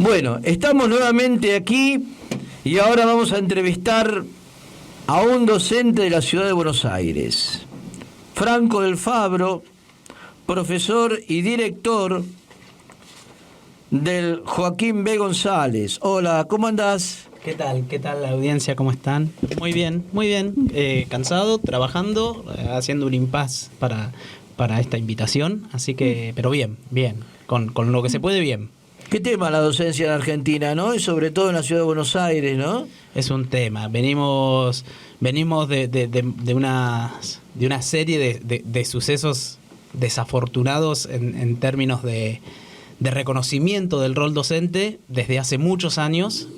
Bueno, estamos nuevamente aquí y ahora vamos a entrevistar a un docente de la ciudad de Buenos Aires, Franco del Fabro, profesor y director del Joaquín B. González. Hola, ¿cómo andás? ¿Qué tal? ¿Qué tal la audiencia? ¿Cómo están? Muy bien, muy bien. Cansado, trabajando, haciendo un impasse para esta invitación. Así que, pero bien, con lo que se puede, bien. ¿Qué tema la docencia en Argentina, no? Y sobre todo en la ciudad de Buenos Aires, ¿no? Es un tema. Venimos de una serie de sucesos desafortunados en términos de reconocimiento del rol docente desde hace muchos años,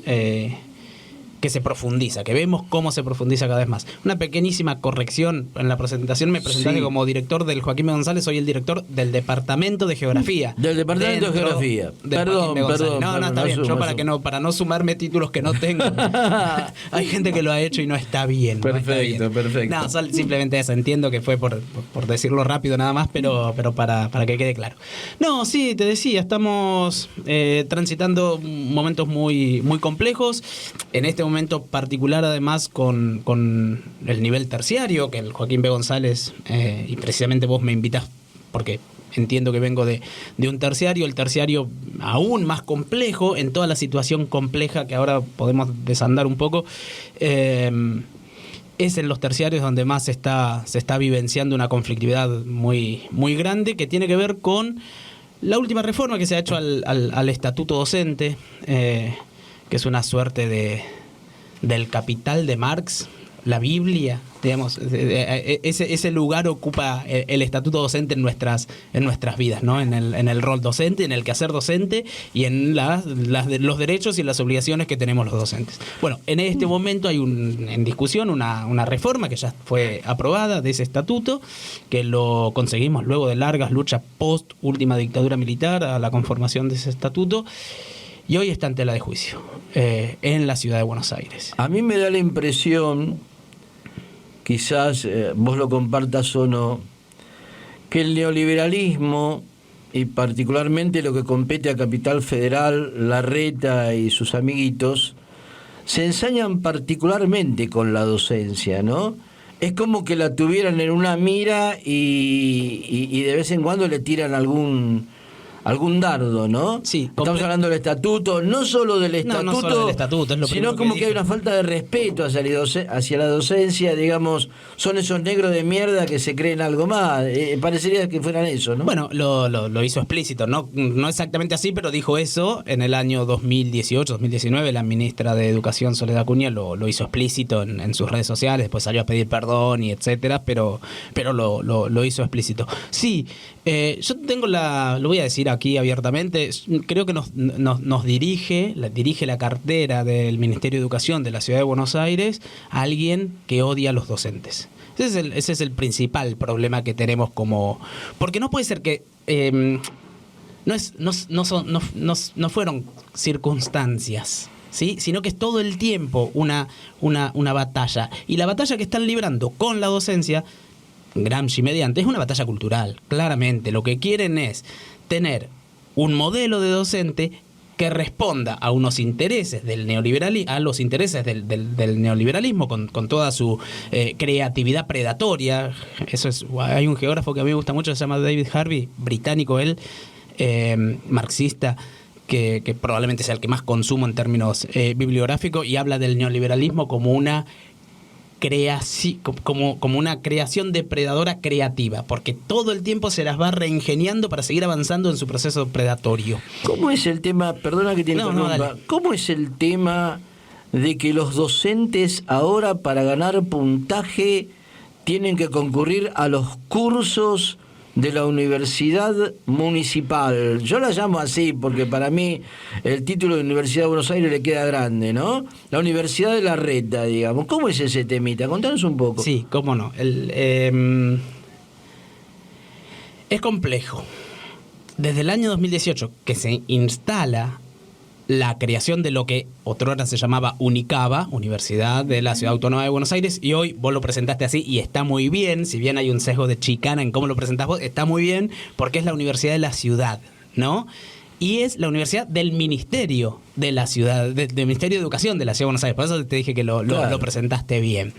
que se profundiza, que vemos cómo se profundiza cada vez más. Una pequeñísima corrección: en la presentación me presentaste como director del Joaquín B. González, soy el director del Departamento de Geografía. Del Departamento de Geografía. Perdón. No, está bien. Yo para no sumarme títulos que no tengo. Hay gente que lo ha hecho y no está bien. Perfecto. No, simplemente eso. Entiendo que fue por decirlo rápido nada más, pero para que quede claro. No, sí, te decía, estamos transitando momentos muy, muy complejos. En este momento particular, además, con el nivel terciario, que el Joaquín B. González, y precisamente vos me invitás porque entiendo que vengo de un terciario, el terciario aún más complejo, en toda la situación compleja que ahora podemos desandar un poco. Es en los terciarios donde más se está vivenciando una conflictividad muy, muy grande, que tiene que ver con la última reforma que se ha hecho al estatuto docente, que es una suerte del Capital de Marx, la Biblia, digamos. Ese lugar ocupa el estatuto docente en nuestras vidas, ¿no? En el rol docente, en el quehacer docente y en los derechos y las obligaciones que tenemos los docentes. Bueno, en este momento hay en discusión una reforma que ya fue aprobada de ese estatuto, que lo conseguimos luego de largas luchas post última dictadura militar a la conformación de ese estatuto. Y hoy está en tela de juicio, en la ciudad de Buenos Aires. A mí me da la impresión, quizás vos lo compartas o no, que el neoliberalismo, y particularmente lo que compete a Capital Federal, Larreta y sus amiguitos, se ensañan particularmente con la docencia, ¿no? Es como que la tuvieran en una mira y de vez en cuando le tiran algún dardo, ¿no? Sí. Estamos hablando del estatuto, no solo del estatuto, no solo del estatuto, es lo sino como que hay una falta de respeto hacia la docencia, digamos, son esos negros de mierda que se creen algo más, parecería que fueran eso, ¿no? Bueno, lo hizo explícito, no exactamente así, pero dijo eso en el año 2018-2019, la ministra de Educación, Soledad Acuña, lo hizo explícito en sus redes sociales, después salió a pedir perdón y etcétera, pero lo hizo explícito. Sí, yo tengo lo voy a decir aquí abiertamente, creo que nos dirige la cartera del Ministerio de Educación de la Ciudad de Buenos Aires a alguien que odia a los docentes. Ese es el principal problema que tenemos porque no puede ser que no fueron circunstancias, ¿sí? Sino que es todo el tiempo una batalla, y la batalla que están librando con la docencia, Gramsci mediante, es una batalla cultural. Claramente lo que quieren es tener un modelo de docente que responda a unos intereses del neoliberalismo, a los intereses del neoliberalismo con toda su creatividad predatoria. Hay un geógrafo que a mí me gusta mucho, se llama David Harvey, británico él, marxista, que probablemente sea el que más consumo en términos bibliográficos, y habla del neoliberalismo como una como una creación depredadora creativa, porque todo el tiempo se las va reingeniando para seguir avanzando en su proceso predatorio. ¿Cómo es el tema, perdona que te interrumpa, cómo es el tema de que los docentes ahora, para ganar puntaje, tienen que concurrir a los cursos de la Universidad Municipal? Yo la llamo así porque para mí el título de Universidad de Buenos Aires le queda grande, ¿no? La Universidad de Larreta, digamos. ¿Cómo es ese temita? Contanos un poco. Sí, cómo no. Es complejo. Desde el año 2018 que se instala la creación de lo que otrora se llamaba Unicaba, Universidad de la Ciudad Autónoma de Buenos Aires, y hoy vos lo presentaste así y está muy bien, si bien hay un sesgo de chicana en cómo lo presentás vos, está muy bien porque es la Universidad de la Ciudad, ¿no? y es la universidad del Ministerio de la Ciudad, del Ministerio de Educación de la Ciudad de Buenos Aires. Por eso te dije que Claro. lo presentaste bien.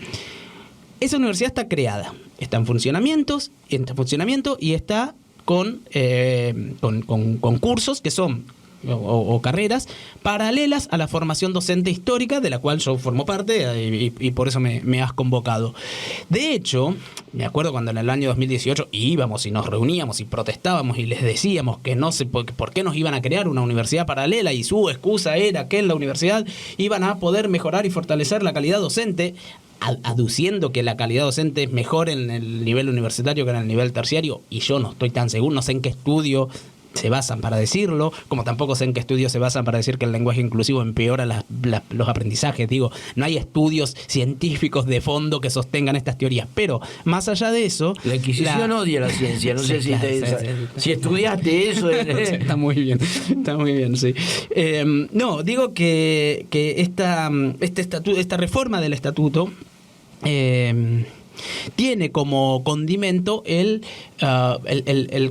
Esa universidad está creada, está en funcionamiento y está con cursos que son o carreras paralelas a la formación docente histórica de la cual yo formo parte y por eso me has convocado. De hecho, me acuerdo cuando en el año 2018 íbamos y nos reuníamos y protestábamos y les decíamos que no sé por qué nos iban a crear una universidad paralela y su excusa era que en la universidad iban a poder mejorar y fortalecer la calidad docente, aduciendo que la calidad docente es mejor en el nivel universitario que en el nivel terciario, y yo no estoy tan seguro, no sé en qué estudio se basan para decirlo, como tampoco sé en qué estudios se basan para decir que el lenguaje inclusivo empeora los aprendizajes. Digo, no hay estudios científicos de fondo que sostengan estas teorías, pero más allá de eso... La Inquisición odia la ciencia, no sé si estudiaste eso. Está muy bien, sí. No, digo que esta reforma del estatuto... tiene como condimento el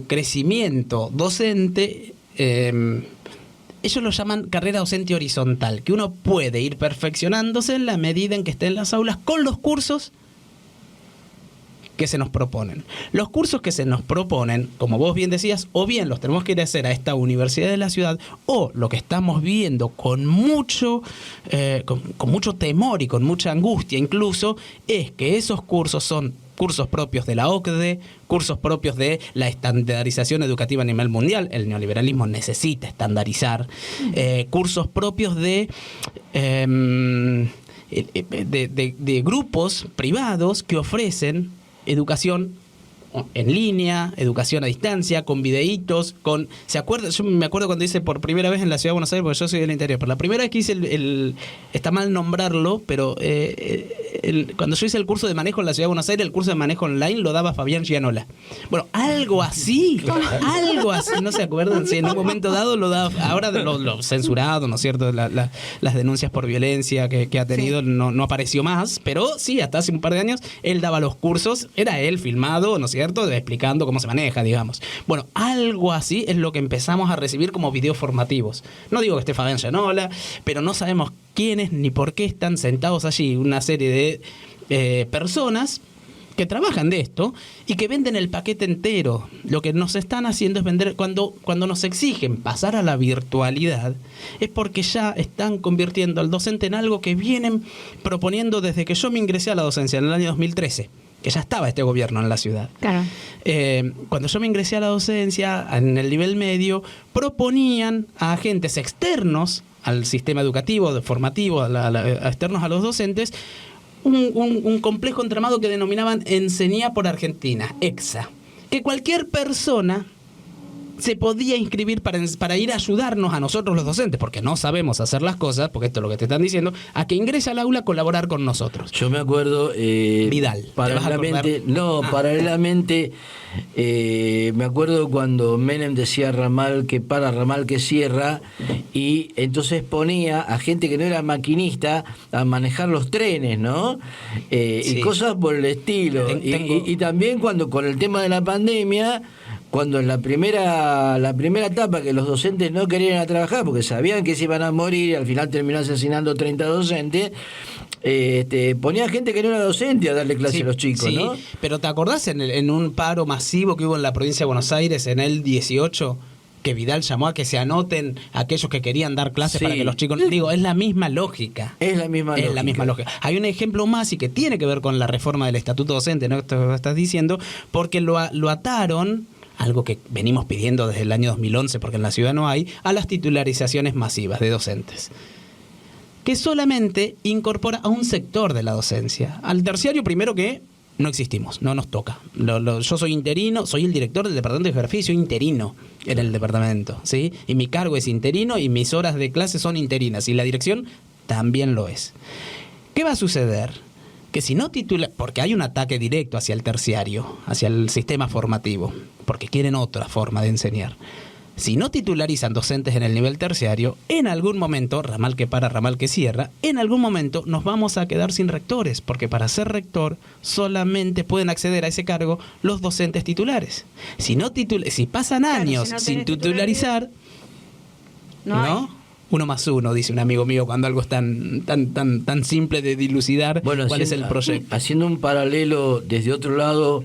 crecimiento docente. Ellos lo llaman carrera docente horizontal, que uno puede ir perfeccionándose en la medida en que esté en las aulas con los cursos que se nos proponen. Los cursos que se nos proponen, como vos bien decías, o bien los tenemos que ir a hacer a esta universidad de la ciudad, o lo que estamos viendo con mucho temor y con mucha angustia incluso, es que esos cursos son cursos propios de la OCDE, cursos propios de la estandarización educativa a nivel mundial. El neoliberalismo necesita estandarizar. Cursos propios de grupos privados que ofrecen educación en línea, educación a distancia, con videitos, ¿se acuerda? Yo me acuerdo cuando hice por primera vez en la Ciudad de Buenos Aires, porque yo soy del interior, pero la primera vez que hice está mal nombrarlo, pero cuando yo hice el curso de manejo en la Ciudad de Buenos Aires, el curso de manejo online lo daba Fabián Gianola. Bueno, algo así, no se acuerdan, si en un momento dado lo daba, ahora lo censurado, ¿no es cierto? Las denuncias por violencia que ha tenido, sí, no apareció más, pero sí, hasta hace un par de años, él daba los cursos, era él filmado, ¿no es cierto?, explicando cómo se maneja, digamos. Bueno, algo así es lo que empezamos a recibir como videos formativos. No digo que esté Fabián Gianola, pero no sabemos quiénes ni por qué están sentados allí una serie de personas que trabajan de esto y que venden el paquete entero. Lo que nos están haciendo es vender, cuando nos exigen pasar a la virtualidad, es porque ya están convirtiendo al docente en algo que vienen proponiendo desde que yo me ingresé a la docencia en el año 2013. Que ya estaba este gobierno en la ciudad. Claro. Cuando yo me ingresé a la docencia, en el nivel medio, proponían a agentes externos al sistema educativo, formativo, a externos a los docentes, un complejo entramado que denominaban Enseñá por Argentina, EXA, que cualquier persona se podía inscribir para ir a ayudarnos a nosotros los docentes, porque no sabemos hacer las cosas, porque esto es lo que te están diciendo, a que ingrese al aula a colaborar con nosotros. Yo me acuerdo... Vidal. Paralelamente, me acuerdo cuando Menem decía ramal que para, ramal que cierra, y entonces ponía a gente que no era maquinista a manejar los trenes, ¿no? Sí. Y cosas por el estilo. Y también cuando con el tema de la pandemia... Cuando en la primera etapa que los docentes no querían ir a trabajar porque sabían que se iban a morir y al final terminó asesinando 30 docentes, ponía gente que no era docente a darle clase a los chicos, sí, ¿no? Pero ¿te acordás en un paro masivo que hubo en la provincia de Buenos Aires en el 18? Que Vidal llamó a que se anoten aquellos que querían dar clases, sí, para que los chicos... Digo, es la misma lógica. Es la misma lógica. Hay un ejemplo más y que tiene que ver con la reforma del estatuto docente, ¿no? Esto que estás diciendo, porque lo ataron... algo que venimos pidiendo desde el año 2011, porque en la ciudad no hay, a las titularizaciones masivas de docentes, que solamente incorpora a un sector de la docencia. Al terciario, primero que no existimos, no nos toca. Yo soy interino, soy el director del departamento de geografía y soy interino en el departamento, ¿sí? Y mi cargo es interino y mis horas de clase son interinas, y la dirección también lo es. ¿Qué va a suceder? Que si no porque hay un ataque directo hacia el terciario, hacia el sistema formativo, porque quieren otra forma de enseñar. Si no titularizan docentes en el nivel terciario, en algún momento, ramal que para, ramal que cierra, en algún momento nos vamos a quedar sin rectores, porque para ser rector solamente pueden acceder a ese cargo los docentes titulares. Si pasan años sin titularizar, No hay. 1 más 1, dice un amigo mío, cuando algo es tan simple de dilucidar cuál es el proyecto. Haciendo un paralelo desde otro lado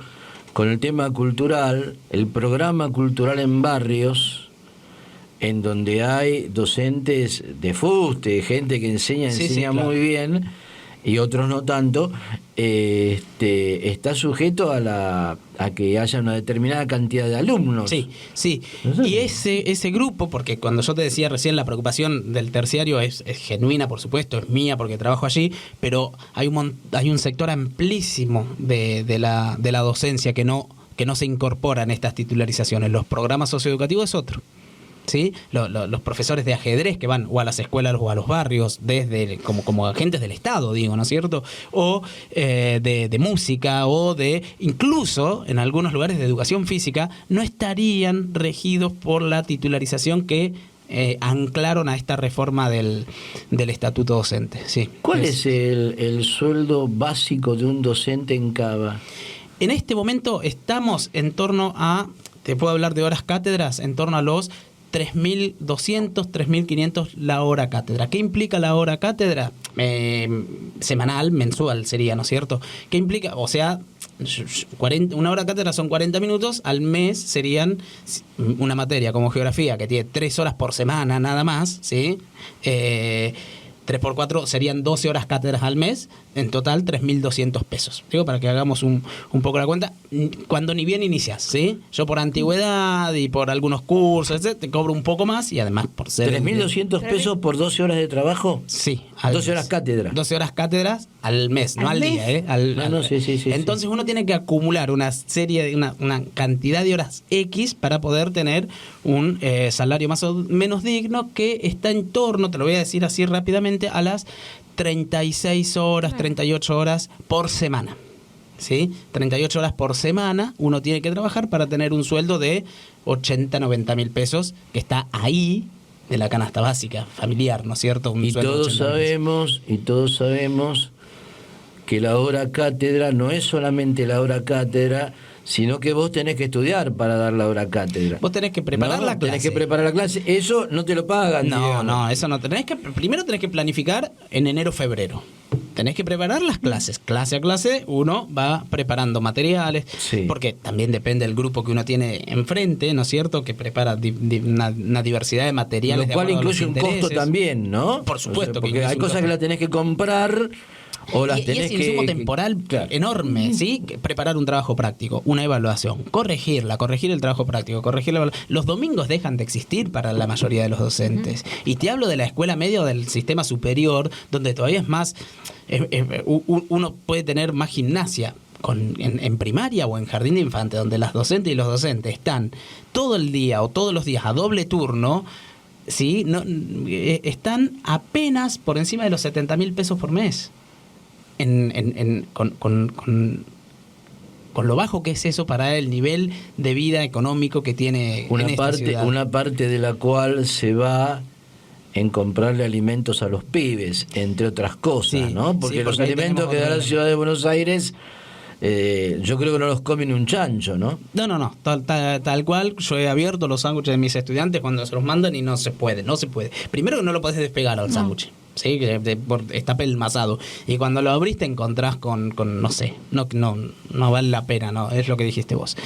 con el tema cultural, el programa cultural en barrios, en donde hay docentes de fuste, gente que enseña claro. Muy bien, y otros no tanto, está sujeto a que haya una determinada cantidad de alumnos. Sí. Y ese grupo, porque cuando yo te decía recién la preocupación del terciario es genuina, por supuesto, es mía porque trabajo allí, pero hay un sector amplísimo de la docencia que no se incorpora en estas titularizaciones. Los programas socioeducativos es otro. ¿Sí? Los profesores de ajedrez que van o a las escuelas o a los barrios desde como agentes del Estado, digo, ¿no es cierto? O de música o de incluso en algunos lugares de educación física no estarían regidos por la titularización que anclaron a esta reforma del estatuto docente. Sí. ¿Cuál es el sueldo básico de un docente en Cava? En este momento estamos en torno a, te puedo hablar de horas cátedras, en torno a los 3.200, 3.500 la hora cátedra. ¿Qué implica la hora cátedra? Semanal, mensual sería, ¿no es cierto? ¿Qué implica? O sea, una hora cátedra son 40 minutos, al mes serían una materia como geografía que tiene 3 horas por semana nada más, ¿sí? 3 por 4 serían 12 horas cátedras al mes, en total 3.200 pesos. Digo, para que hagamos un poco la cuenta, cuando ni bien inicias, ¿sí? Yo por antigüedad y por algunos cursos, etc., te cobro un poco más y además por ser... ¿3.200 pesos por 12 horas de trabajo? Sí. 12 horas cátedra. 12 horas cátedras al mes, no al día, ¿eh? Sí. Entonces uno tiene que acumular una cantidad de horas X para poder tener un salario más o menos digno que está en torno, te lo voy a decir así rápidamente, a las 36 horas, 38 horas por semana. ¿Sí? 38 horas por semana uno tiene que trabajar para tener un sueldo de 80, 90 mil pesos, que está ahí de la canasta básica familiar, ¿no es cierto? Y todos sabemos que la hora cátedra no es solamente la hora cátedra, sino que vos tenés que estudiar para dar la hora cátedra. Vos tenés que preparar la clase. Tenés que preparar la clase. Eso no te lo pagan. No, eso no. Primero tenés que planificar en enero, febrero. Tenés que preparar las clases. Clase a clase uno va preparando materiales. Sí. Porque también depende del grupo que uno tiene enfrente, ¿no es cierto? Que prepara una diversidad de materiales. Lo cual incluye un costo también, ¿no? Por supuesto. Porque hay cosas que las tenés que comprar... Y es insumo temporal enorme, ¿sí? Preparar un trabajo práctico, una evaluación, corregir el trabajo práctico, los domingos dejan de existir para la mayoría de los docentes. Y te hablo de la escuela media o del sistema superior, donde todavía es más, uno puede tener más gimnasia. En primaria o en jardín de infantes, donde las docentes y los docentes están todo el día o todos los días a doble turno, ¿sí? Están apenas por encima de los 70 mil pesos por mes. Con lo bajo que es eso para el nivel de vida económico que tiene esta ciudad. Una parte de la cual se va en comprarle alimentos a los pibes, entre otras cosas, ¿no? Porque los alimentos que da la ciudad de Buenos Aires, yo creo que no los comen un chancho, ¿no? No. Tal cual, yo he abierto los sándwiches de mis estudiantes cuando se los mandan y no se puede. Primero que no lo podés despegar al sándwich. Sí, está pelmazado. Y cuando lo abrís te encontrás con no sé, no vale la pena, no, es lo que dijiste vos.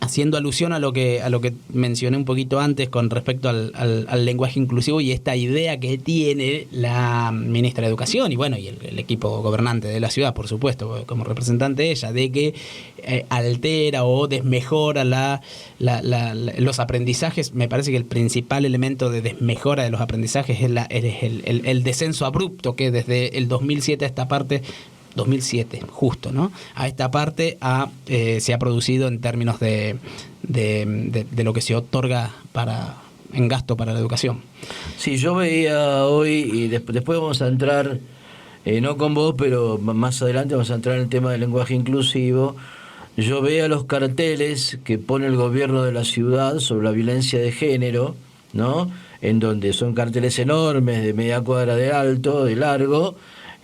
Haciendo alusión a lo que mencioné un poquito antes con respecto al lenguaje inclusivo y esta idea que tiene la ministra de Educación y bueno, y el equipo gobernante de la ciudad, por supuesto, como representante de ella, de que altera o desmejora los aprendizajes. Me parece que el principal elemento de desmejora de los aprendizajes es el descenso abrupto que desde el 2007 a esta parte 2007, justo, ¿no? A esta parte se ha producido en términos de lo que se otorga en gasto para la educación. Sí, yo veía hoy, y después vamos a entrar, no con vos, pero más adelante vamos a entrar en el tema del lenguaje inclusivo. Yo veía los carteles que pone el gobierno de la ciudad sobre la violencia de género, ¿no? En donde son carteles enormes, de media cuadra de alto, de largo,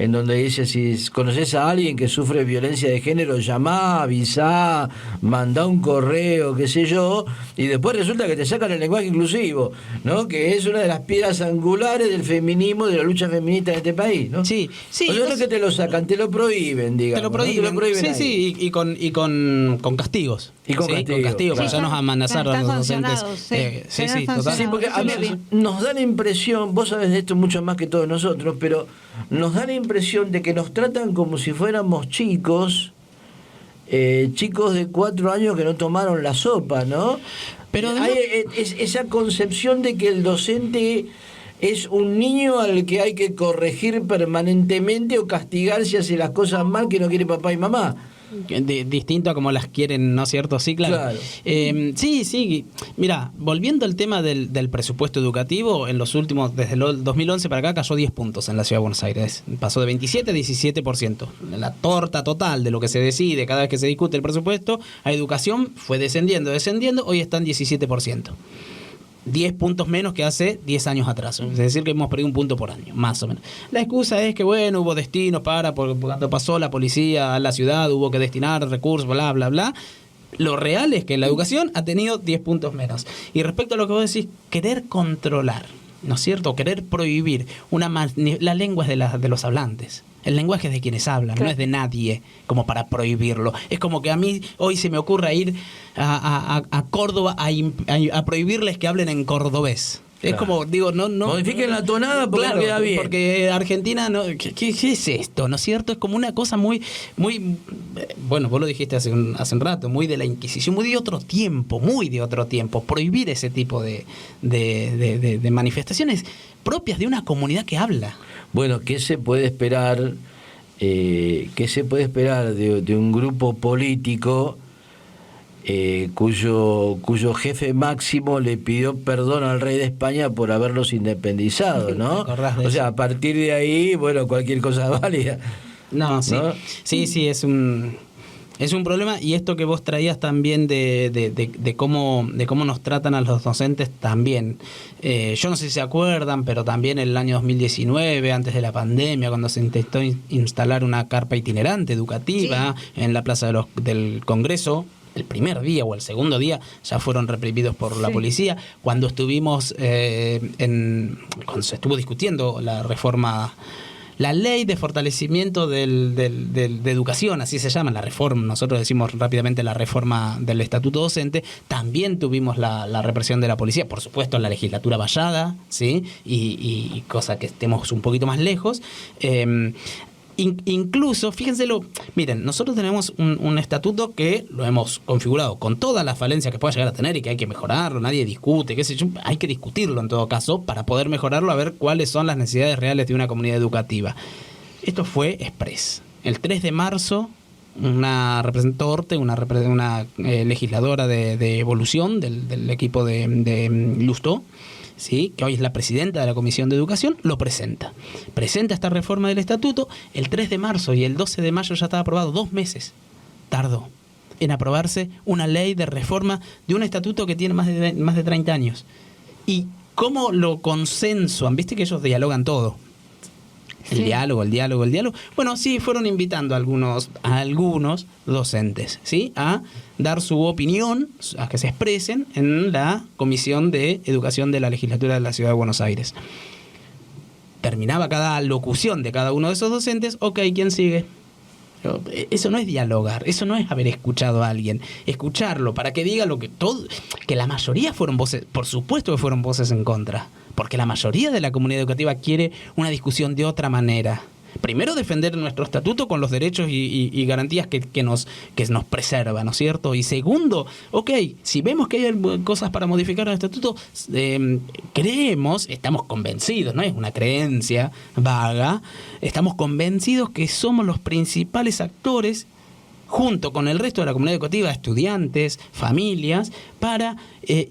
en donde dice, si conoces a alguien que sufre violencia de género, llamá, avisá, mandá un correo, qué sé yo, y después resulta que te sacan el lenguaje inclusivo, ¿no? Que es una de las piedras angulares del feminismo, de la lucha feminista en este país, ¿no? Sí, sí. O sea, no es que te lo sacan, te lo prohíben, digamos. Te lo prohíben, ¿no? Te lo prohíben sí, ahí. sí, y con castigos. Y con ¿sí? castigos. Con castigos, Claro. porque ya nos amenazaron Están los docentes. sancionados, sí. Sí, Están sí, total. sancionados. Sí, porque a Súper ver, bien. nos da la impresión, vos sabés de esto mucho más que todos nosotros, pero nos da la impresión de que nos tratan como si fuéramos chicos, chicos de 4 años que no tomaron la sopa, ¿no? Pero además- hay esa concepción de que el docente es un niño al que hay que corregir permanentemente o castigar si hace las cosas mal que no quiere papá y mamá. Distinto a como las quieren, ¿no es cierto? Sí, claro. Claro. Sí, sí. Mira, volviendo al tema del presupuesto educativo, en los últimos, desde el 2011 para acá, cayó 10 puntos en la Ciudad de Buenos Aires. Pasó de 27 a 17%. La torta total de lo que se decide cada vez que se discute el presupuesto a educación fue descendiendo, hoy está en 17%. 10 puntos menos que hace 10 años atrás. Es decir, que hemos perdido un punto por año, más o menos. La excusa es que, bueno, hubo destinos porque cuando pasó la policía a la ciudad hubo que destinar recursos, bla, bla, bla. Lo real es que la educación ha tenido 10 puntos menos. Y respecto a lo que vos decís, querer controlar, ¿no es cierto? Querer prohibir la lengua es de los hablantes. El lenguaje es de quienes hablan, Claro. no es de nadie como para prohibirlo. Es como que a mí hoy se me ocurra ir a Córdoba a prohibirles que hablen en cordobés. Es Claro. como, digo, no... Modifiquen la tonada porque claro, queda bien. porque Argentina, no, ¿qué es esto? ¿No es cierto? Es como una cosa muy, bueno, vos lo dijiste hace un rato, muy de la Inquisición, muy de otro tiempo. Prohibir ese tipo de manifestaciones propias de una comunidad que habla. Bueno, ¿qué se puede esperar? ¿Qué se puede esperar de un grupo político cuyo jefe máximo le pidió perdón al rey de España por haberlos independizado, ¿no? ¿Te acordás de O eso? sea, a partir de ahí, bueno, cualquier cosa es válida. No, sí. ¿No? Sí, es un problema. Y esto que vos traías también de cómo nos tratan a los docentes también. Yo no sé si se acuerdan, pero también en el año 2019, antes de la pandemia, cuando se intentó instalar una carpa itinerante educativa en la plaza del Congreso, el primer día o el segundo día ya fueron reprimidos por la policía. Cuando estuvimos cuando se estuvo discutiendo la ley de fortalecimiento de educación, así se llama, la reforma, nosotros decimos rápidamente la reforma del estatuto docente, también tuvimos la represión de la policía, por supuesto la legislatura vallada, ¿sí? y cosa que estemos un poquito más lejos. Incluso, fíjenselo, miren, nosotros tenemos un estatuto que lo hemos configurado con todas las falencias que pueda llegar a tener y que hay que mejorarlo, nadie discute, qué sé yo, hay que discutirlo en todo caso para poder mejorarlo, a ver cuáles son las necesidades reales de una comunidad educativa. Esto fue express. El 3 de marzo, una representante, una legisladora de evolución del equipo de Lustó, ¿sí? Que hoy es la presidenta de la Comisión de Educación, lo presenta. Presenta esta reforma del estatuto, el 3 de marzo y el 12 de mayo ya estaba aprobado, 2 meses tardó en aprobarse una ley de reforma de un estatuto que tiene más de 30 años. ¿Y cómo lo consensuan? Viste que ellos dialogan todo. El Sí. diálogo. Bueno, sí, fueron invitando a algunos docentes, ¿sí? A dar su opinión, a que se expresen en la Comisión de Educación de la Legislatura de la Ciudad de Buenos Aires. Terminaba cada locución de cada uno de esos docentes, ok, ¿quién sigue? Pero eso no es dialogar, eso no es haber escuchado a alguien. Escucharlo para que diga lo que la mayoría fueron voces, por supuesto que fueron voces en contra, porque la mayoría de la comunidad educativa quiere una discusión de otra manera. Primero, defender nuestro estatuto con los derechos y garantías que nos preserva, ¿no es cierto? Y segundo, ok, si vemos que hay cosas para modificar el estatuto, estamos convencidos, no es una creencia vaga, estamos convencidos que somos los principales actores, junto con el resto de la comunidad educativa, estudiantes, familias, para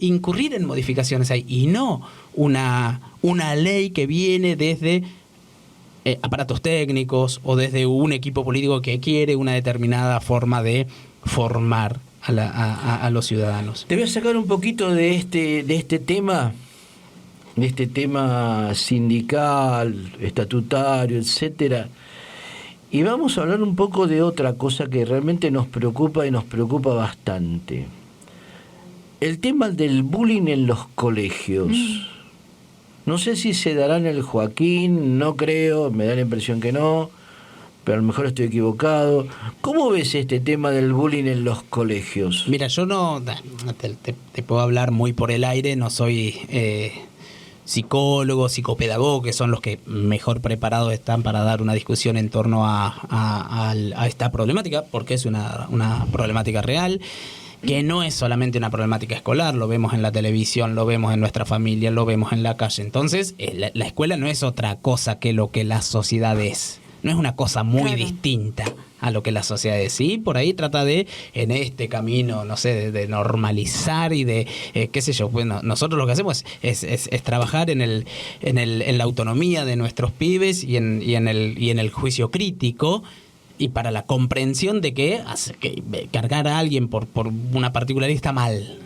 incurrir en modificaciones ahí, y no una ley que viene desde aparatos técnicos o desde un equipo político que quiere una determinada forma de formar a los ciudadanos. Te voy a sacar un poquito de este tema sindical, estatutario, etcétera, Y vamos a hablar un poco de otra cosa que realmente nos preocupa y nos preocupa bastante. El tema del bullying en los colegios. No sé si se dará en el Joaquín, no creo, me da la impresión que no, pero a lo mejor estoy equivocado. ¿Cómo ves este tema del bullying en los colegios? Mira, yo no te puedo hablar muy por el aire, no soy psicólogo, psicopedagogo, que son los que mejor preparados están para dar una discusión en torno a esta problemática, porque es una problemática real, que no es solamente una problemática escolar, lo vemos en la televisión, lo vemos en nuestra familia, lo vemos en la calle. Entonces, la escuela no es otra cosa que lo que la sociedad es. No es una cosa muy distinta a lo que la sociedad es. Sí, por ahí trata de, en este camino, no sé, de normalizar y de, qué sé yo, bueno, nosotros lo que hacemos es trabajar en la autonomía de nuestros pibes y en el juicio crítico, y para la comprensión de que cargar a alguien por una particularidad está mal.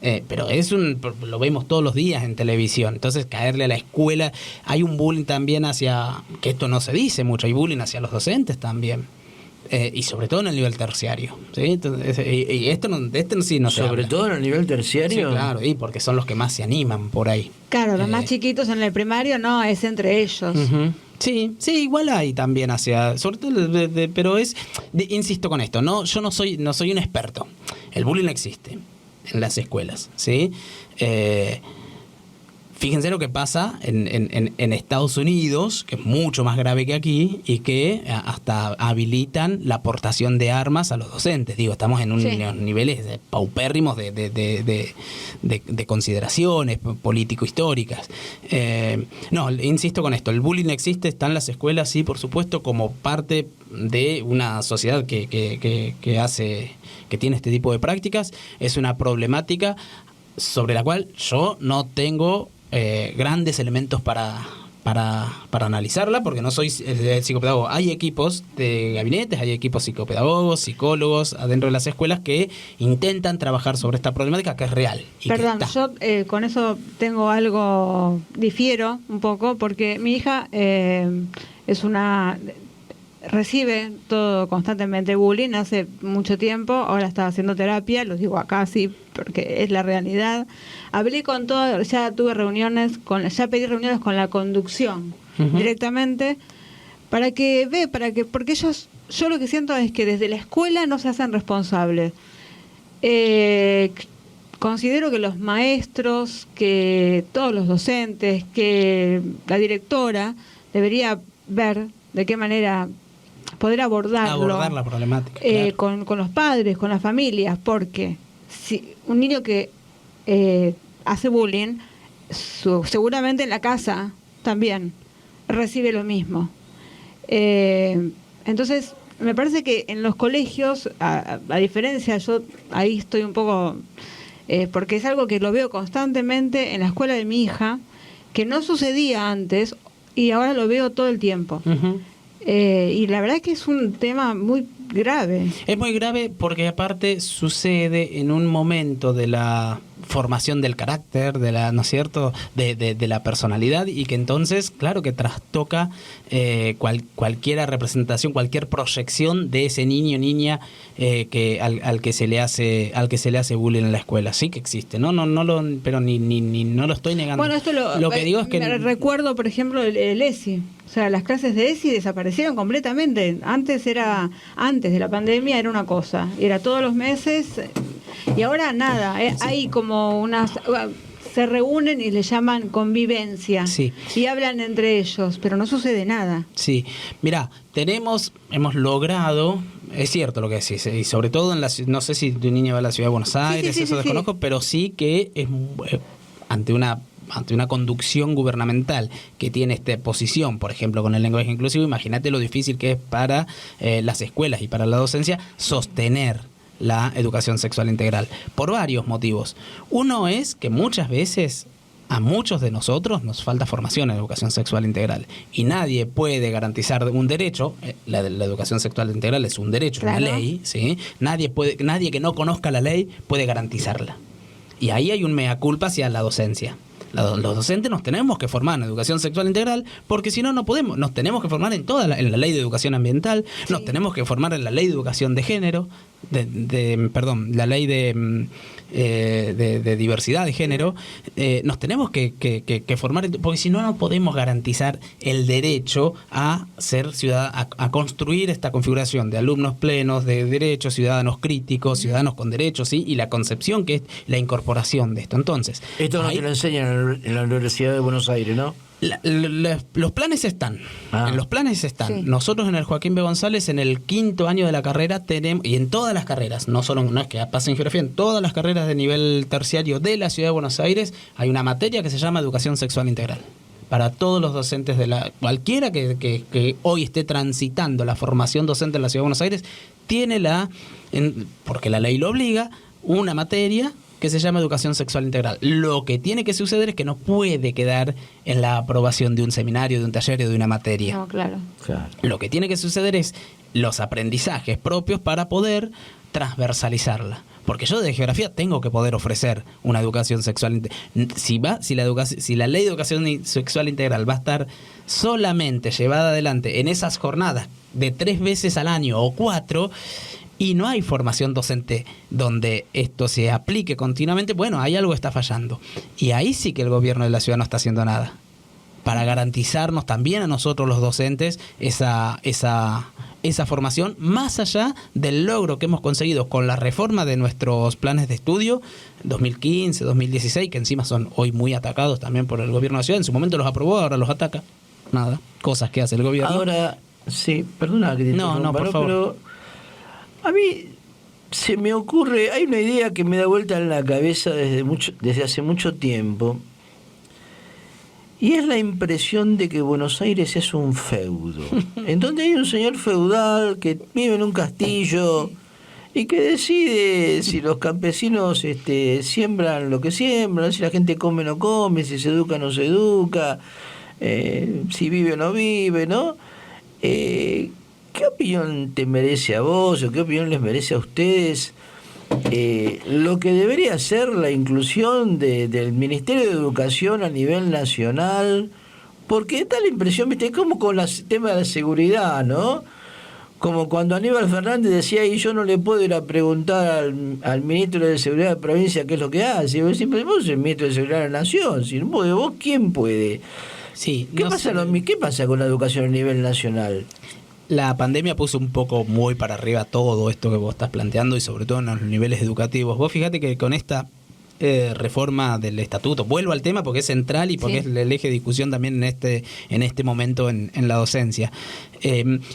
Pero lo vemos todos los días en televisión. Entonces, caerle a la escuela, hay un bullying también hacia, que esto no se dice mucho, hay bullying hacia los docentes también. Y sobre todo en el nivel terciario, ¿sí? Entonces, y esto sí no se ¿Sobre habla. todo en el nivel terciario? Sí, claro, y porque son los que más se animan por ahí. Claro, los más chiquitos en el primario no, es entre ellos. Uh-huh. Sí, igual hay también sobre todo, pero insisto con esto, no, yo no soy un experto. El bullying existe en las escuelas, ¿sí? Fíjense lo que pasa en Estados Unidos, que es mucho más grave que aquí, y que hasta habilitan la aportación de armas a los docentes. Digo, estamos en unos niveles paupérrimos de consideraciones político-históricas. No, insisto con esto, el bullying existe, está en las escuelas, sí, por supuesto, como parte de una sociedad que tiene este tipo de prácticas. Es una problemática sobre la cual yo no tengo grandes elementos para analizarla, porque no soy psicopedagogo. Hay equipos de gabinetes, hay equipos psicopedagogos, psicólogos adentro de las escuelas que intentan trabajar sobre esta problemática que es real. Perdón, yo con eso tengo algo, difiero un poco, porque mi hija recibe todo constantemente bullying hace mucho tiempo, ahora está haciendo terapia, lo digo acá sí, porque es la realidad. Hablé con todo, ya tuve ya pedí reuniones con la conducción directamente, porque yo lo que siento es que desde la escuela no se hacen responsables. Considero que los maestros, que todos los docentes, que la directora debería ver de qué manera poder abordar la problemática, claro. con los padres, con las familias, porque si un niño que hace bullying, seguramente en la casa también recibe lo mismo. Entonces, me parece que en los colegios, a diferencia, yo ahí estoy un poco, porque es algo que lo veo constantemente en la escuela de mi hija, que no sucedía antes y ahora lo veo todo el tiempo. Uh-huh. Y la verdad es que es un tema muy grave. Es muy grave porque aparte sucede en un momento de la formación del carácter, ¿no es cierto?, de la personalidad, y que entonces, claro, que trastoca cualquier representación, cualquier proyección de ese niño o niña al que se le hace bullying en la escuela. Sí que existe, pero no lo estoy negando. Bueno, esto lo que digo es que recuerdo, por ejemplo, el ESI. O sea, las clases de ESI desaparecieron completamente. Antes de la pandemia era una cosa, era todos los meses, y ahora nada. Hay como se reúnen y le llaman convivencia, sí, y hablan entre ellos, pero no sucede nada. Sí, mirá, hemos logrado, es cierto lo que decís, y sobre todo no sé si tu niña va a la ciudad de Buenos Aires, sí, desconozco, pero sí que es ante una conducción gubernamental que tiene esta posición, por ejemplo, con el lenguaje inclusivo, imagínate lo difícil que es para las escuelas y para la docencia sostener la educación sexual integral, por varios motivos. Uno es que muchas veces a muchos de nosotros nos falta formación en educación sexual integral, y nadie puede garantizar un derecho. La educación sexual integral es un derecho, claro, una ley, ¿sí? Nadie que no conozca la ley puede garantizarla. Y ahí hay un mea culpa hacia la docencia. Los docentes nos tenemos que formar en educación sexual integral, porque si no, no podemos. Nos tenemos que formar en en la ley de educación ambiental, nos tenemos que formar en la ley de educación de género, la ley de diversidad de género. Nos tenemos que formar, porque si no, no podemos garantizar el derecho a ser a construir esta configuración de alumnos plenos, de derechos, ciudadanos críticos, ciudadanos con derechos, ¿sí? Y la concepción que es la incorporación de esto. Entonces, esto no te lo enseñan en la Universidad de Buenos Aires, ¿no? Los planes están. En los planes están. Sí. Nosotros en el Joaquín B. González, en el 5º año de la carrera, tenemos, y en todas las carreras, no es que pasa en geografía, en todas las carreras de nivel terciario de la Ciudad de Buenos Aires, hay una materia que se llama educación sexual integral. Para todos los docentes cualquiera que hoy esté transitando la formación docente en la Ciudad de Buenos Aires, tiene porque la ley lo obliga, una materia que se llama educación sexual integral. Lo que tiene que suceder es que no puede quedar en la aprobación de un seminario, de un taller o de una materia. No, claro. Lo que tiene que suceder es los aprendizajes propios para poder transversalizarla. Porque yo de geografía tengo que poder ofrecer una educación sexual integral. Si la ley de educación sexual integral va a estar solamente llevada adelante en esas jornadas de 3 veces al año o 4, y no hay formación docente donde esto se aplique continuamente, bueno, ahí algo está fallando. Y ahí sí que el gobierno de la ciudad no está haciendo nada para garantizarnos también a nosotros los docentes esa formación, más allá del logro que hemos conseguido con la reforma de nuestros planes de estudio 2015, 2016, que encima son hoy muy atacados también por el gobierno de la ciudad. En su momento los aprobó, ahora los ataca. Nada, cosas que hace el gobierno. Ahora, sí, perdona que te interrumpa, no, por favor. pero a mí se me ocurre, hay una idea que me da vuelta en la cabeza desde hace mucho tiempo, y es la impresión de que Buenos Aires es un feudo, en donde hay un señor feudal que vive en un castillo y que decide si los campesinos siembran lo que siembran, si la gente come o no come, si se educa o no se educa, si vive o no vive, ¿no? ¿Qué opinión te merece a vos o qué opinión les merece a ustedes lo que debería ser la inclusión del Ministerio de Educación a nivel nacional? Porque da la impresión, ¿viste? Como con el tema de la seguridad, ¿no? Como cuando Aníbal Fernández decía, y yo no le puedo ir a preguntar al ministro de Seguridad de la provincia qué es lo que hace. Vos siempre vos sos el ministro de Seguridad de la Nación, si no puede, vos ¿quién puede? Sí, ¿Qué pasa con la educación a nivel nacional? La pandemia puso un poco muy para arriba todo esto que vos estás planteando, y sobre todo en los niveles educativos. Vos fíjate que con esta reforma del estatuto, vuelvo al tema porque es central y porque es el eje de discusión también en este momento en la docencia.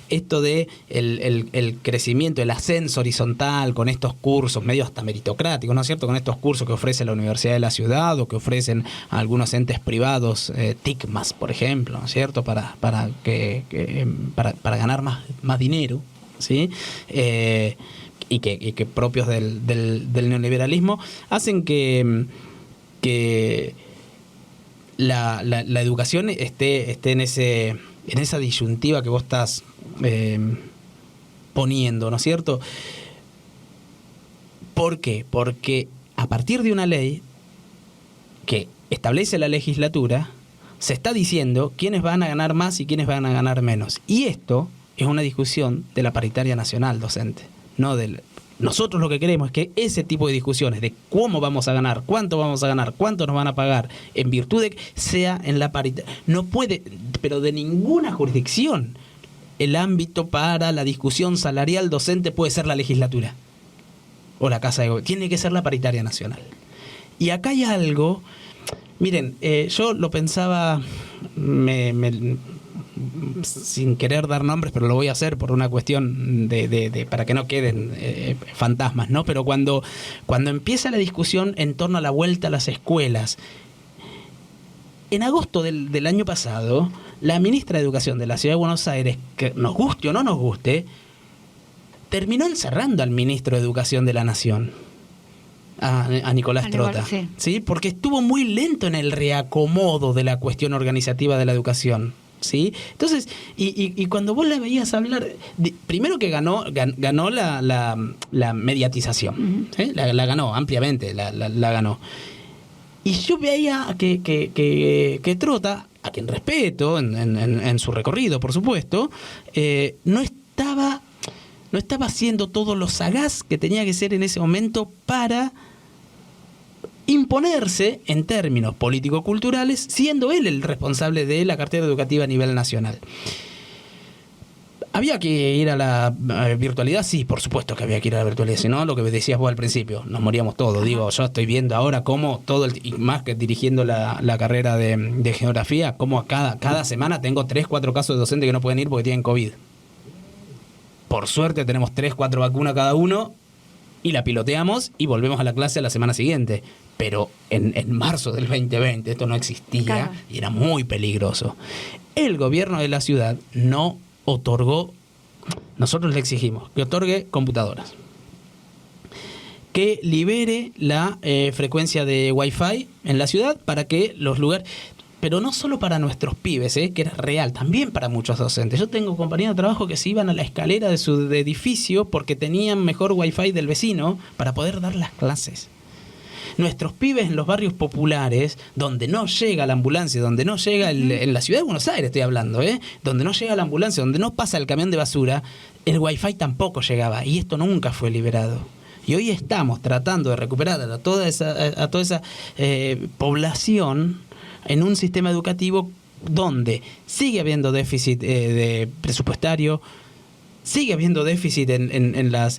Esto de el crecimiento, el ascenso horizontal con estos cursos medio hasta meritocráticos, ¿no es cierto? Con estos cursos que ofrece la Universidad de la Ciudad o que ofrecen algunos entes privados, TICMAS, por ejemplo, ¿no es cierto? Para ganar más dinero, ¿sí? Y que propios del neoliberalismo hacen que la educación esté en esa disyuntiva que vos estás poniendo, ¿no es cierto? ¿Por qué? Porque a partir de una ley que establece la legislatura, se está diciendo quiénes van a ganar más y quiénes van a ganar menos. Y esto es una discusión de la paritaria nacional docente. Nosotros lo que queremos es que ese tipo de discusiones de cómo vamos a ganar, cuánto vamos a ganar, cuánto nos van a pagar, en virtud de que sea en la paritaria. No puede, pero de ninguna jurisdicción, el ámbito para la discusión salarial docente puede ser la legislatura o la Casa de Gobierno. Tiene que ser la paritaria nacional. Y acá hay algo, miren, yo lo pensaba, sin querer dar nombres, pero lo voy a hacer por una cuestión de para que no queden fantasmas, ¿no? Pero cuando empieza la discusión en torno a la vuelta a las escuelas, en agosto del año pasado, la ministra de Educación de la Ciudad de Buenos Aires, que nos guste o no nos guste, terminó encerrando al ministro de Educación de la Nación, a Nicolás Trota, ¿sí? Porque estuvo muy lento en el reacomodo de la cuestión organizativa de la educación, ¿sí? Entonces, y cuando vos le veías hablar, primero que ganó la mediatización, ¿sí? La ganó ampliamente, la ganó. Y yo veía que Trota, a quien respeto en su recorrido, por supuesto, no estaba haciendo todo lo sagaz que tenía que ser en ese momento para imponerse en términos político-culturales, siendo él el responsable de la cartera educativa a nivel nacional. ¿Había que ir a la virtualidad? Sí, por supuesto que había que ir a la virtualidad. Si no, lo que decías vos al principio, nos moríamos todos. Digo, yo estoy viendo ahora cómo y más que dirigiendo la carrera de geografía, cómo cada semana tengo 3-4 casos de docentes que no pueden ir porque tienen COVID. Por suerte tenemos 3-4 vacunas cada uno y la piloteamos y volvemos a la clase a la semana siguiente. Pero en marzo del 2020 esto no existía, claro, y era muy peligroso. El gobierno de la ciudad no otorgó, nosotros le exigimos que otorgue computadoras, que libere la frecuencia de Wi-Fi en la ciudad para que los lugares, pero no solo para nuestros pibes, que era real, también para muchos docentes. Yo tengo compañeros de trabajo que se iban a la escalera de su edificio porque tenían mejor Wi-Fi del vecino para poder dar las clases. Nuestros pibes en los barrios populares, donde no llega la ambulancia, donde no llega en la ciudad de Buenos Aires estoy hablando, donde no llega la ambulancia, donde no pasa el camión de basura, el Wi-Fi tampoco llegaba y esto nunca fue liberado. Y hoy estamos tratando de recuperar a toda esa población en un sistema educativo donde sigue habiendo déficit de presupuestario, sigue habiendo déficit en la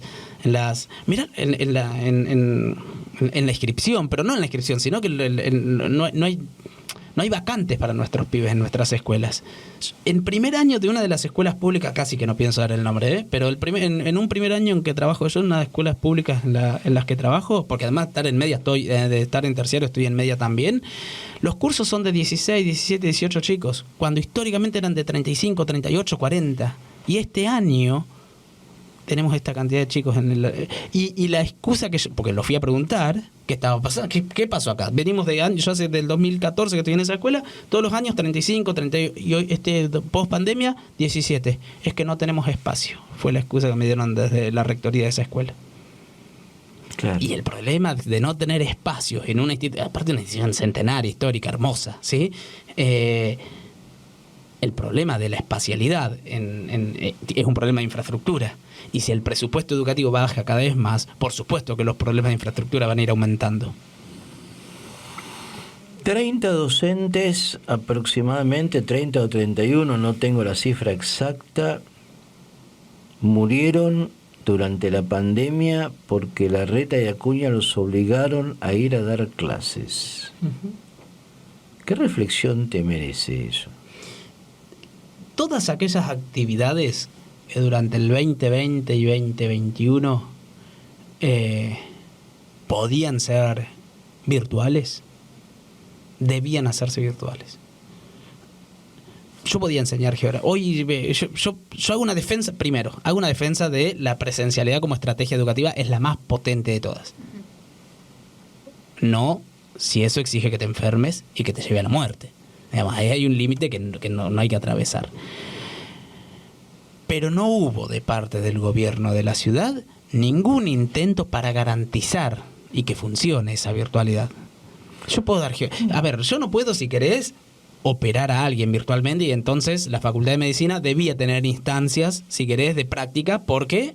inscripción, pero no en la inscripción, sino que no hay vacantes para nuestros pibes en nuestras escuelas. En primer año de una de las escuelas públicas, casi que no pienso dar el nombre, pero en un primer año en que trabajo yo, en una de las escuelas públicas en las que trabajo, porque además estar en media de estar en terciario estoy en media también, los cursos son de 16, 17, 18 chicos, cuando históricamente eran de 35, 38, 40. Y este año tenemos esta cantidad de chicos y la excusa porque lo fui a preguntar, ¿qué estaba pasando? ¿Qué pasó acá? Venimos yo hace del 2014 que estoy en esa escuela, todos los años 35, 30 y hoy post pandemia 17. Es que no tenemos espacio. Fue la excusa que me dieron desde la rectoría de esa escuela. Claro. Y el problema de no tener espacio en una institución, aparte de una institución centenaria, histórica, hermosa, ¿sí? El problema de la espacialidad es un problema de infraestructura. Y si el presupuesto educativo baja cada vez más, por supuesto que los problemas de infraestructura van a ir aumentando. 30 docentes aproximadamente, 30 o 31, no tengo la cifra exacta, murieron durante la pandemia porque Larreta y Acuña los obligaron a ir a dar clases. Uh-huh. ¿Qué reflexión te merece eso? Todas aquellas actividades que durante el 2020 y 2021 podían ser virtuales, debían hacerse virtuales. Yo podía enseñar geografía. Hoy yo hago una defensa, primero, hago una defensa de la presencialidad como estrategia educativa, es la más potente de todas. No si eso exige que te enfermes y que te lleve a la muerte. Además, ahí hay un límite que no hay que atravesar. Pero no hubo de parte del gobierno de la ciudad ningún intento para garantizar y que funcione esa virtualidad. Yo puedo dar... yo no puedo, si querés, operar a alguien virtualmente y entonces la Facultad de Medicina debía tener instancias, si querés, de práctica porque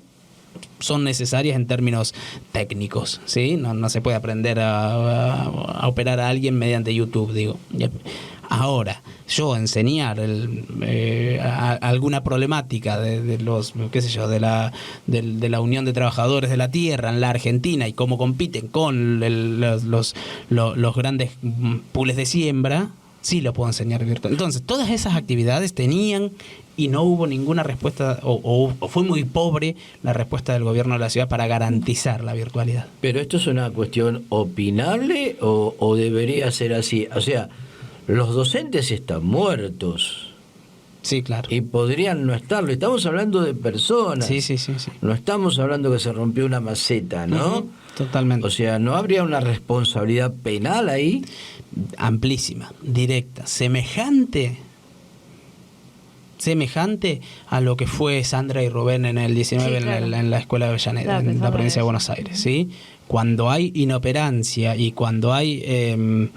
son necesarias en términos técnicos, ¿sí? No se puede aprender a operar a alguien mediante YouTube, digo. Ahora, yo enseñar alguna problemática de los, qué sé yo, de la Unión de Trabajadores de la Tierra en la Argentina y cómo compiten con los grandes pools de siembra, sí lo puedo enseñar virtual. Entonces, todas esas actividades tenían y no hubo ninguna respuesta, o fue muy pobre la respuesta del gobierno de la ciudad para garantizar la virtualidad. ¿Pero esto es una cuestión opinable o debería ser así? O sea, los docentes están muertos. Sí, claro. Y podrían no estarlo. Estamos hablando de personas. Sí. No estamos hablando que se rompió una maceta, ¿no? Uh-huh. Totalmente. O sea, ¿no habría una responsabilidad penal ahí? Amplísima, directa, semejante semejante a lo que fue Sandra y Rubén en el 19 Sí, claro. en la escuela de Avellaneda, Claro, en la provincia de eso. Buenos Aires, ¿sí? Cuando hay inoperancia y cuando hay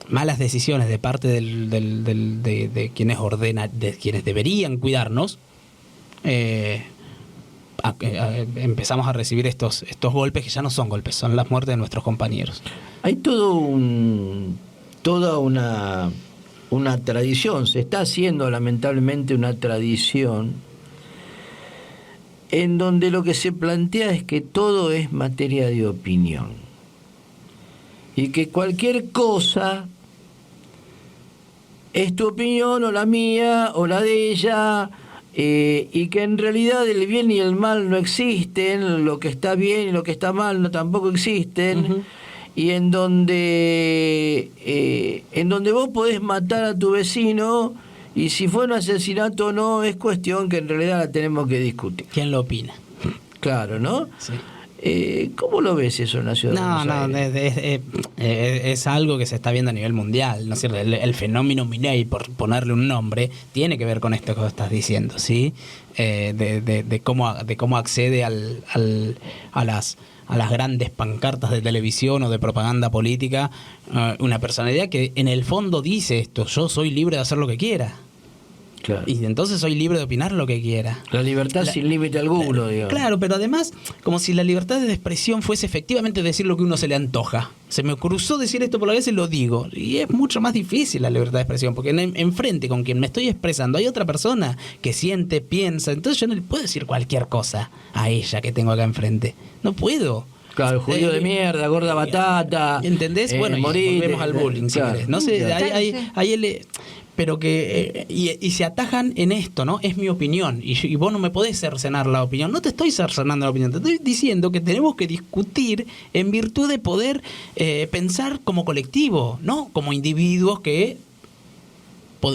malas decisiones de parte de quienes ordenan, de quienes deberían cuidarnos, empezamos a recibir estos golpes que ya no son golpes, son las muertes de nuestros compañeros. Hay toda una tradición, se está haciendo lamentablemente una tradición en donde lo que se plantea es que todo es materia de opinión y que cualquier cosa es tu opinión o la mía o la de ella, y que en realidad el bien y el mal no existen, lo que está bien y lo que está mal no tampoco existen. Ujú. Y en donde vos podés matar a tu vecino, y si fue un asesinato o no, es cuestión que en realidad la tenemos que discutir. ¿Quién lo opina? Claro, ¿no? Sí. ¿Cómo lo ves eso en la ciudad de Buenos Aires? es algo que se está viendo a nivel mundial, ¿no es cierto? El fenómeno Milei, por ponerle un nombre, tiene que ver con esto que estás diciendo, ¿sí? De cómo accede a las grandes pancartas de televisión o de propaganda política, una personalidad que en el fondo dice esto: yo soy libre de hacer lo que quiera. Claro. Y entonces soy libre de opinar lo que quiera. La libertad sin límite alguno, digamos. Claro, pero además, como si la libertad de expresión fuese efectivamente decir lo que uno se le antoja. Se me cruzó decir esto por la vez y lo digo. Y es mucho más difícil la libertad de expresión, porque enfrente con quien me estoy expresando hay otra persona que siente, piensa. Entonces yo no le puedo decir cualquier cosa a ella que tengo acá enfrente. No puedo. Claro, judío de mierda, gorda batata. ¿Entendés? Bueno, y morite, volvemos al bullying, si claro. querés. No sé, Claro. hay pero que y se atajan en esto, ¿no? Es mi opinión y vos no me podés cercenar la opinión. No te estoy cercenando la opinión, te estoy diciendo que tenemos que discutir en virtud de poder pensar como colectivo, no como individuos que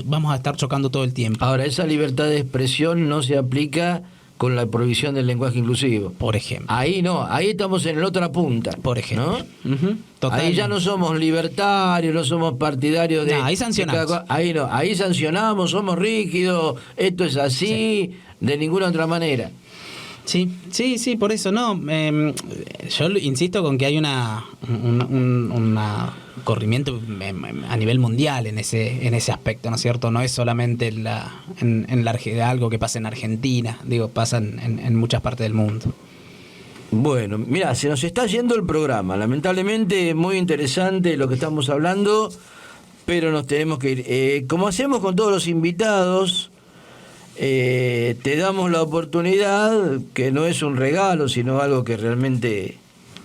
vamos a estar chocando todo el tiempo. Ahora, esa libertad de expresión no se aplica con la prohibición del lenguaje inclusivo. Por ejemplo. Ahí no, ahí estamos en la otra punta. Por ejemplo. ¿No? Ujú, Ahí ya no somos libertarios, no somos partidarios de... No, ahí sancionamos. de cada ahí no, ahí sancionamos, somos rígidos, esto es así, de ninguna otra manera. Sí, por eso no. Yo insisto con que hay una corrimiento a nivel mundial en ese aspecto, ¿no es cierto? No es solamente algo que pasa en Argentina, digo, pasa en muchas partes del mundo. Bueno, mira, se nos está yendo el programa. Lamentablemente muy interesante lo que estamos hablando, pero nos tenemos que ir. Como hacemos con todos los invitados, te damos la oportunidad, que no es un regalo, sino algo que realmente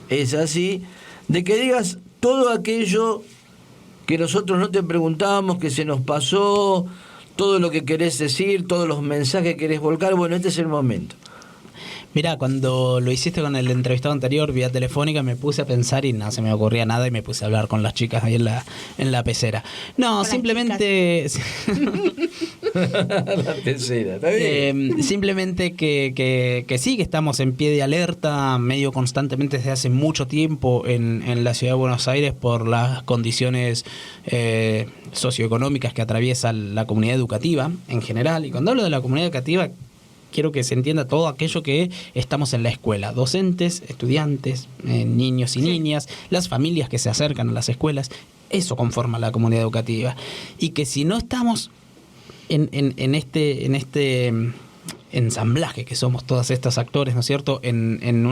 es así, de que digas todo aquello que nosotros no te preguntamos, que se nos pasó, todo lo que querés decir, todos los mensajes que querés volcar. Bueno, este es el momento. Mirá, cuando lo hiciste con el entrevistado anterior vía telefónica, me puse a pensar y no se me ocurría nada y me puse a hablar con las chicas ahí en la pecera. No, Con simplemente... La tercera, ¿está bien? Simplemente que sí, que estamos en pie de alerta medio constantemente desde hace mucho tiempo en la ciudad de Buenos Aires por las condiciones socioeconómicas que atraviesa la comunidad educativa en general. Y cuando hablo de la comunidad educativa, quiero que se entienda todo aquello que estamos en la escuela: docentes, estudiantes, niños y niñas, las familias que se acercan a las escuelas. Eso conforma la comunidad educativa. Y que si no estamos en este ensamblaje que somos todos estos actores, ¿no es cierto?, en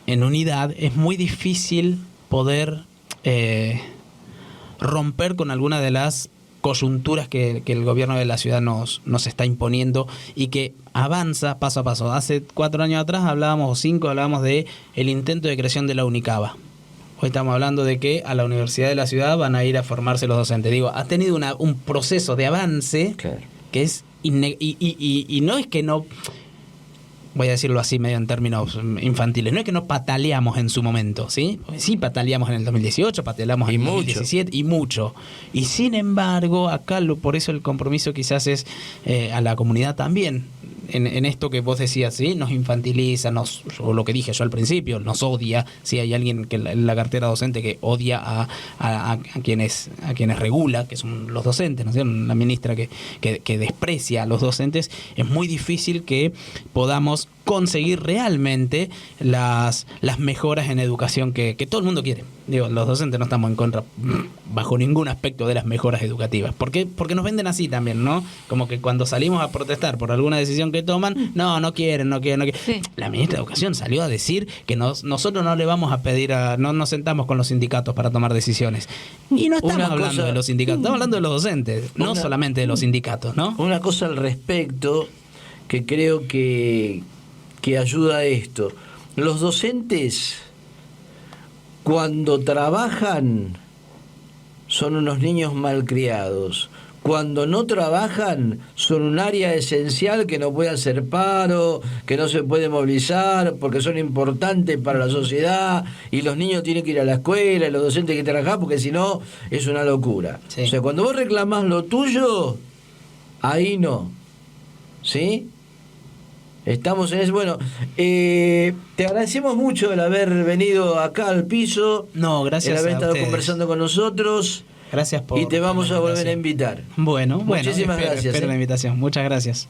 unidad, es muy difícil poder romper con alguna de las coyunturas que el gobierno de la ciudad nos está imponiendo y que avanza paso a paso. Hace 4 años atrás hablábamos, o 5, hablábamos de el intento de creación de la UNICABA. Hoy estamos hablando de que a la Universidad de la Ciudad van a ir a formarse los docentes. Digo, ha tenido un proceso de avance, claro, que es y no es que no, voy a decirlo así medio en términos infantiles, no es que no pataleamos en su momento, ¿sí? Sí pataleamos en el 2018, pataleamos en el 2017 y mucho. Y sin embargo, acá por eso el compromiso quizás es a la comunidad también. en esto que vos decías, ¿sí? Nos infantiliza, o lo que dije yo al principio, nos odia. Si hay alguien que en la cartera docente que odia a quienes regula, que son los docentes, ¿no es cierto? La ministra que desprecia a los docentes, es muy difícil que podamos conseguir realmente las mejoras en educación que todo el mundo quiere. Digo, los docentes no estamos en contra bajo ningún aspecto de las mejoras educativas. ¿Por qué? Porque nos venden así también, ¿no? Como que cuando salimos a protestar por alguna decisión que toman, no quieren. Sí. La ministra de Educación salió a decir que nosotros no le vamos a pedir, no nos sentamos con los sindicatos para tomar decisiones. Y no estamos hablando de los sindicatos, estamos hablando de los docentes, no solamente de los sindicatos, ¿no? Una cosa al respecto que creo que ayuda a esto. Los docentes, cuando trabajan, son unos niños malcriados. Cuando no trabajan, son un área esencial que no puede hacer paro, que no se puede movilizar, porque son importantes para la sociedad, y los niños tienen que ir a la escuela, y los docentes tienen que trabajar, porque si no, es una locura. Sí. O sea, cuando vos reclamás lo tuyo, ahí no. ¿Sí? Estamos en eso. Bueno, te agradecemos mucho el haber venido acá al piso. No, gracias. El haber a estado ustedes. Conversando con nosotros. Gracias por. Y te vamos a volver a invitar. Bueno, muchísimas gracias. Espero la invitación. Muchas gracias.